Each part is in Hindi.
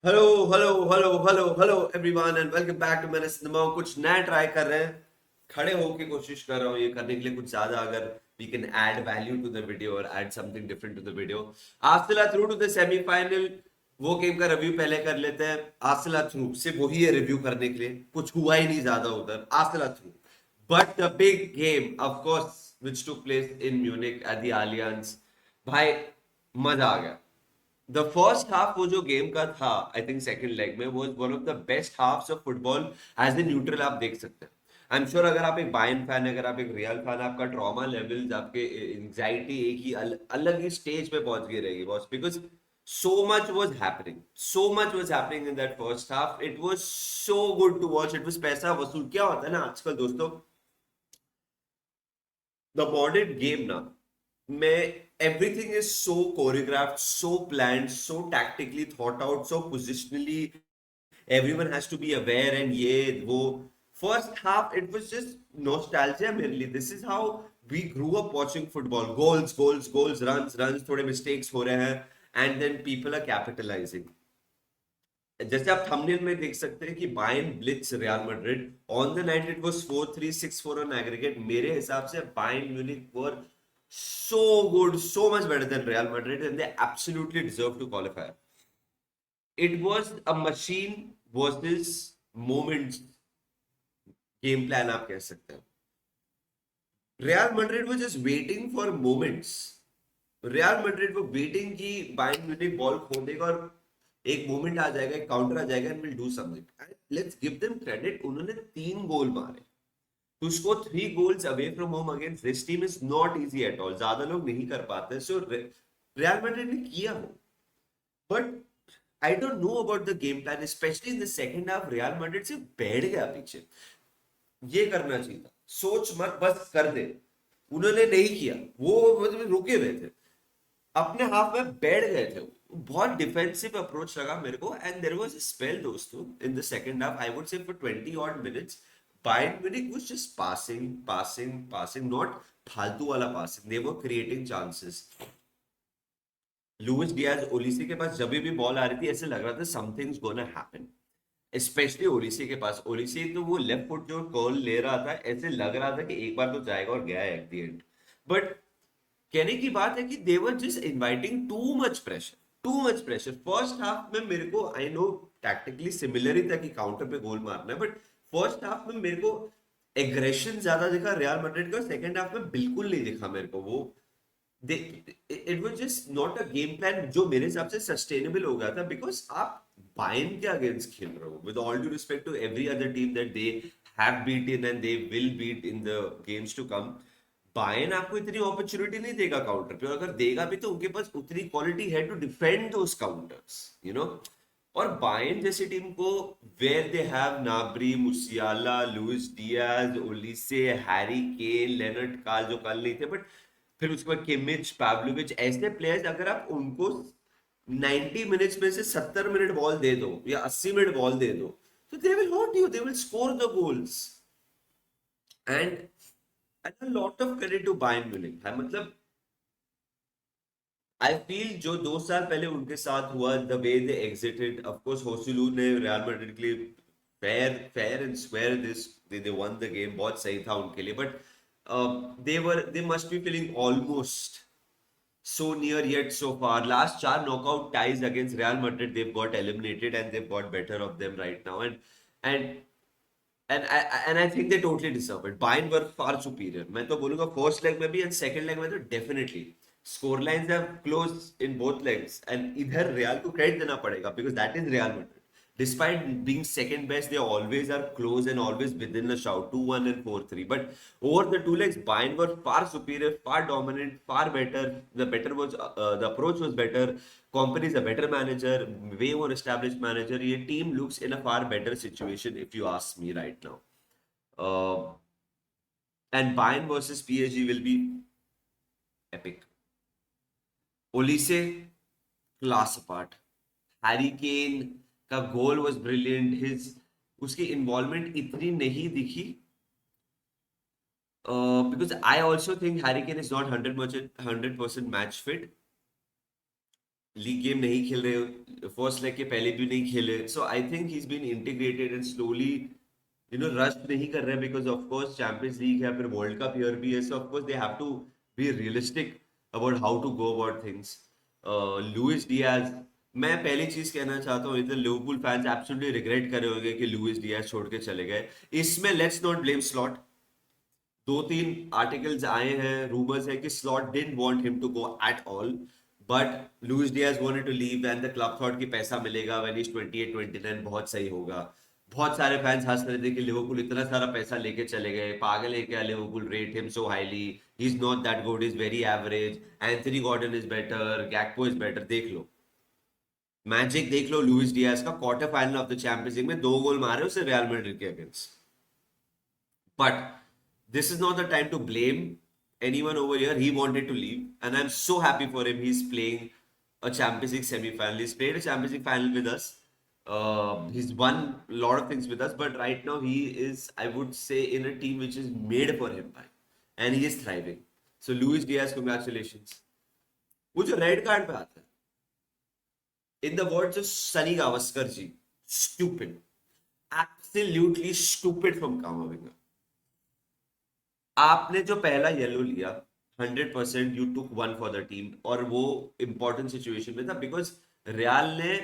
Hello hello hello hello hello everyone and welcome back to मैंने सिनेमा। कुछ नया ट्राई कर रहे हैं। खड़े होके कोशिश कर रहा हूँ ये करने के लिए कुछ ज्यादा, अगर we can add value to the video और add something different to the video. Arsenal through to the semifinal, वो गेम का रिव्यू पहले कर लेते हैं। आर्सेनल थ्रू सिर्फ वही है रिव्यू करने के लिए, कुछ हुआ ही नहीं ज्यादा उधर। Arsenal through but the big game of course which took place in Munich at the aliens. भाई मजा आ गया। द फर्स्ट हाफ वो जो गेम का था, आई थिंक सेकंड लेग में, वो one of the best halves of football as a neutral आप देख सकते हैं। आई एम श्योर अगर आप एक बायर्न फैन है, अगर आप एक रियल फैन है, आपका ट्रॉमा लेवल्स, आपके एंजाइटी एक ही अलग ही स्टेज पे पहुंच गई रहेगी boss, because so much was happening, so much was happening in that first half. It was so good to watch. It was पैसा वसूल। क्या होता है ना आजकल दोस्तों, the modern game ना में everything is so choreographed, so planned, so tactically thought out, so positionally everyone has to be aware and ये वो। First half it was just nostalgia मेरे लिए। This is how we grew up watching football. Goals, goals, goals, runs, runs, थोड़े mistakes हो रहे हैं and then people are capitalizing। जैसे आप थंबनेल में देख सकते हैं कि Bayern Blitz real Madrid, on the night it was 4-3 6-4 on aggregate. मेरे हिसाब से Bayern Munich were so good, so much better than Real Madrid, and they absolutely deserve to qualify. It was a machine versus moments game plan आप कह सकते हैं। Real Madrid was just waiting for moments. Real Madrid वो वेटिंग की बायर्न म्यूनिख बॉल खो देगा और एक मोमेंट आ जाएगा, एक काउंटर आ जाएगा and will do something. Let's give them credit, उन्होंने 3 गोल मारे। To score 3 goals away from home against this team is not easy at all. ज्यादा लोग नहीं कर पाते। सो रियल मैड्रिड ने किया वो, but I don't know about the game plan, specially in the second half. Real Madrid से बैठ गया पीछे। ये करना चाहिए था, सोच मत बस कर दे। उन्होंने नहीं किया वो, मतलब रुके हुए थे, अपने हाफ में बैठ गए थे। बहुत डिफेंसिव अप्रोच लगा मेरे को। And there was a spell दोस्तों in the second half, I would say for 20 odd minutes Bayern Munich was just passing passing passing, not फालतू वाला passing, they were creating chances. Luis Diaz Olise के पास जब भी बॉल आ रही थी ऐसे लग रहा था समथिंग्स गोना हैपन। स्पेशली ओलिसी के पास, ओलिसी तो वो लेफ्ट फुट जो कर्ल ले रहा था, ऐसे लग रहा था कि एक बार तो जाएगा, और गया एट द एंड। बट कहने की बात है कि they were just inviting too much pressure, too much pressure. First half में मेरे को, आई नो टैक्टिकली सिमिलर ही था कि काउंटर पे गोल मारना है, बट फर्स्ट हाफ में मेरे को एग्रेशन ज्यादा दिखा रियल मैड्रिड का, सेकंड हाफ में बिल्कुल नहीं दिखा मेरे को वो। It was just not a game plan जो मेरे हिसाब से सस्टेनेबल हो गया था, बिकॉज आप बायर्न के अगेंस्ट खेल रहे हो। With all due respect to every other team that they have beaten and they will beat in the games to come, Bayern आपको इतनी अपॉर्चुनिटी नहीं देगा काउंटर पे, और अगर देगा भी तो उनके पास उतनी क्वालिटी है to defend those counters, you know. और बायर्न जैसी टीम को, where they have Gnabry, Musiala, Luis Diaz, Olise, Harry Kane, Lennart Karl जो कल नहीं थे, बट फिर उसके बाद किमिच, पाव्लोविच, ऐसे प्लेयर्स अगर आप उनको 90 मिनट्स में से 70 मिनट बॉल दे दो या 80 मिनट बॉल दे दो, तो they will hurt you, they will score the goals. And a lot of credit to Bayern Munich है, मतलब आई फील जो 2 साल पहले उनके साथ हुआ, the way they exited, of course Joselu ने रियल मैड्रिड के लिए fair fair and square this, they won the game, बहुत सही था उनके लिए। But they must be feeling almost so near yet so far. Last 4 knockout ties against Real Madrid, they've got eliminated and they've got better of them right now. And and I think they totally deserve it. Bayern were far superior. मैं तो बोलूंगा फर्स्ट लेग में भी एंड सेकंड लेग में तो definitely. Score lines have close in both legs and इधर रियल को क्रेडिट देना पड़ेगा because that is real Madrid. Despite being second best, they always are close and always within a shout, 2-1 and 4-3. But over the 2 legs, Bayern were far superior, far dominant, far better. The approach was better. Company is a better manager, way more established manager. Your team looks in a far better situation, if you ask me right now. Uh, and Bayern versus PSG will be epic. Olise, class apart. Harry Kane का गोल was brilliant. His उसकी इन्वॉल्वमेंट इतनी नहीं दिखी, because I also think Harry Kane is not 100% match fit. League game नहीं खेल रहे, फर्स्ट लेग के पहले भी नहीं खेले, so I think he is been integrated and slowly rush नहीं कर रहे, because of course Champions League है, फिर वर्ल्ड कप ईयर भी है, so of course they have to be realistic about how to go about things. Luis Diaz, मैं पहली चीज कहना चाहता हूँ, इधर लिवरपूल फैंस एब्सोल्युटली रिग्रेट करे होंगे कि लुइस डियाज छोड़ के चले गए। इसमें लेट्स नॉट ब्लेम स्लॉट। दो तीन आर्टिकल्स आए हैं, रूमर्स है कि Slot didn't want him to go at all, but Luis Diaz wanted to leave and the club thought कि पैसा मिलेगा व्हेन इज 28 29, बहुत सही होगा। बहुत सारे फैंस हंस रहे थे कि लिवरपूल इतना सारा पैसा लेके चले गए, पागल है क्या Liverpool, rate him so highly, he is not that good, is very average, Anthony Gordon is better, Gakpo is better. देख लो मैजिक, देख लो लुइस डियाज का quarter final of the Champions League में 2 गोल मारे उसने रियल मैड्रिड के against. But this is not the time to blame anyone over here. He wanted to leave, and I'm so happy for him. He's playing a Champions League semi-final. He's played a Champions League final with us. He's won a lot of things with us, but right now he is, I would say, in a team which is made for him, and he is thriving. So Luis Diaz, congratulations. वो जो रेड कार्ड पे आता है, in the words of Sunny Gavaskar ji, stupid, absolutely stupid from Camavinga. आपने जो पहला येलो लिया, 100% you took one for the team, और वो इंपॉर्टेंट सिचुएशन में था बिकॉज रियाल ने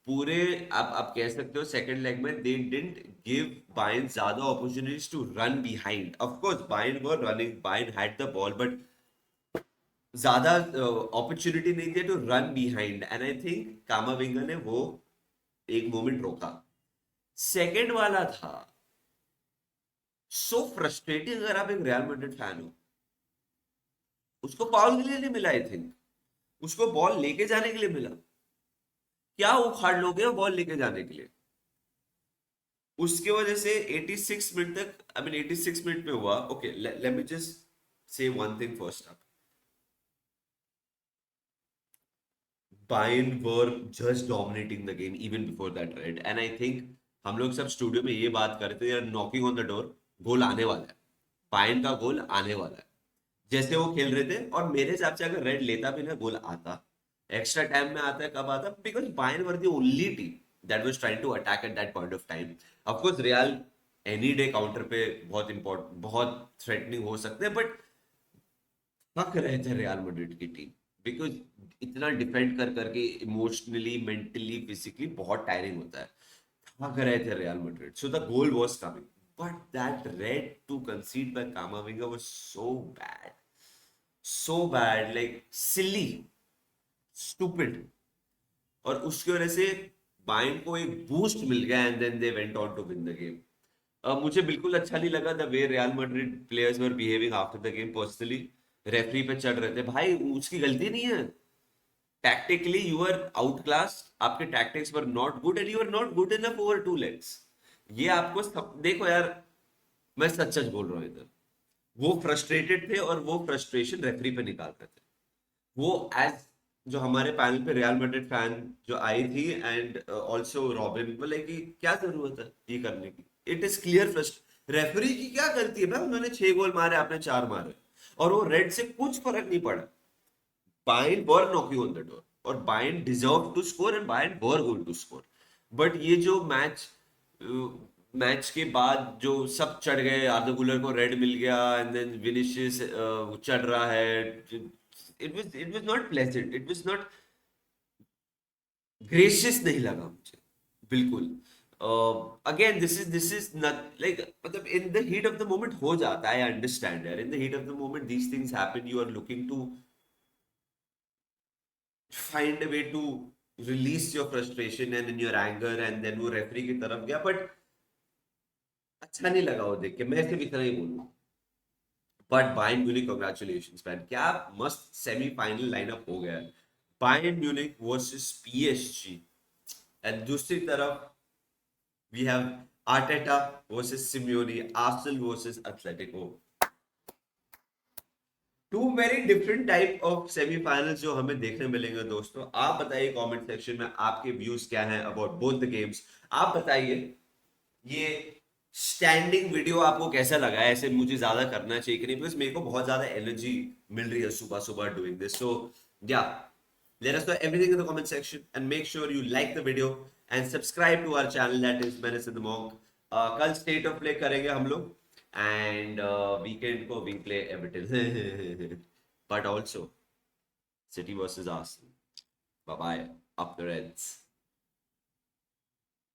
पूरे, आप कह सकते हो सेकंड लेग में दे डिडंट गिव बायर्न ज्यादा opportunities to run behind. Of course Bayern were running, Bayern had the ball, but ज्यादा अपॉर्चुनिटी नहीं थी to run behind, and I think Camavinga ने वो एक मोमेंट रोका। सेकंड वाला था सो फ्रस्ट्रेटिंग, अगर आप एक रियल मैड्रिड फैन हो, उसको फाउल के लिए नहीं मिला, आई थिंक उसको बॉल लेके जाने के लिए मिला। क्या उखाड़ लोगे बॉल लेके जाने के लिए? उसके वजह से 86 मिनट तक, आई मीन 86 मिनट में हुआ। Okay, let me just say one thing first up, Bayern were just dominating the game even before that, right? And I think हम लोग सब स्टूडियो में ये बात कर रहे थे, यार नॉकिंग ऑन द डोर, गोल आने वाला है, बायर्न का गोल आने वाला है, जैसे वो खेल रहे थे। और मेरे हिसाब से अगर रेड लेता भी ना, गोल आता, एक्स्ट्रा टाइम में आता है, कब आता, because Bayern were the only team that was trying to attack at that point of time. Of course Real any day counter पे बहुत इंपॉर्टेंट, बहुत थ्रेटनिंग हो सकते हैं, बट थक रहे थे रियल मैड्रिड की टीम, बिकॉज इतना डिफेंड कर करके इमोशनली, मेंटली, फिजिकली बहुत टायरिंग होता है। थक रहे थे Real Madrid, so the goal was coming, but that red to concede by Camavinga was so bad, so bad, like silly, stupid। और उसकी वजह से बायर्न को एक बूस्ट मिल गया and then they went on to win the game. मुझे बिल्कुल अच्छा नहीं लगा the way Real Madrid players were behaving after the game. Personally referee पे चढ़ रहे थे, भाई उसकी गलती नहीं है। Tactically you are out class, आपके tactics were not good and you are not good enough over 2 legs। ये आपको देखो यार, मैं सच सच बोल रहा हूँ इधर, वो फ्रस्ट्रेटेड थे और वो फ्रस्ट्रेशन रेफरी पे निकाल रहे थे। वो एज जो हमारे पैनल पे रियल मैड्रिड फैन जो आई थी एंड आल्सो रॉबिन, बोले कि क्या जरूरत है ये करने की, it is clear first, referee की क्या गलती है भाई, उन्होंने 6 गोल मारे, आपने 4 मारे, और वो रेड से कुछ फर्क नहीं पड़ा। Bayern were knocking on the door, और Bayern deserve to score and Bayern were going to score. But ये जो मैच के बाद जो सब चढ़ गए, आर्दा गुलर को रेड मिल गया एंड देन विनिशियस चढ़ रहा है, it was not pleasant, it was not gracious, नहीं लगा मुझे बिल्कुल। Again this is not like, मतलब in the heat of the moment हो जाता है, आई अंडरस्टैंड यार, in the heat of the moment these things happen, you are looking to find a way to release your frustration and in your anger, and then वो रेफरी की तरफ गया, बट अच्छा नहीं लगा वो देख के, मैं सिर्फ इतना ही बोलूँ। But Bayern Munich, congratulations man, क्या मस्त सेमीफाइनल लाइनअप हो गया है। Bayern Munich versus PSG, and दूसरी तरफ we have Arteta versus Simeone, Arsenal versus Atletico. Two very different type of semifinals जो हमें देखने मिलेंगे दोस्तों। आप बताइए कमेंट सेक्शन में आपके व्यूज क्या हैं अबाउट बोथ द गेम्स। आप बताइए ये स्टैंडिंग वीडियो आपको कैसा लगा है, ऐसे मुझे ज्यादा करना चाहिए कि नहीं, बिकॉज मेरे को बहुत ज्यादा एनर्जी मिल रही है सुबह सुबह डूइंग दिस। सो या Let us know everything in the comment section and make sure you like the video and subscribe to our channel, that is Menace in the Monk. कल स्टेट ऑफ प्ले करेंगे हम लोग एंड वीकेंड को we play Everton but also City versus Arsenal. Bye bye. Up the Reds.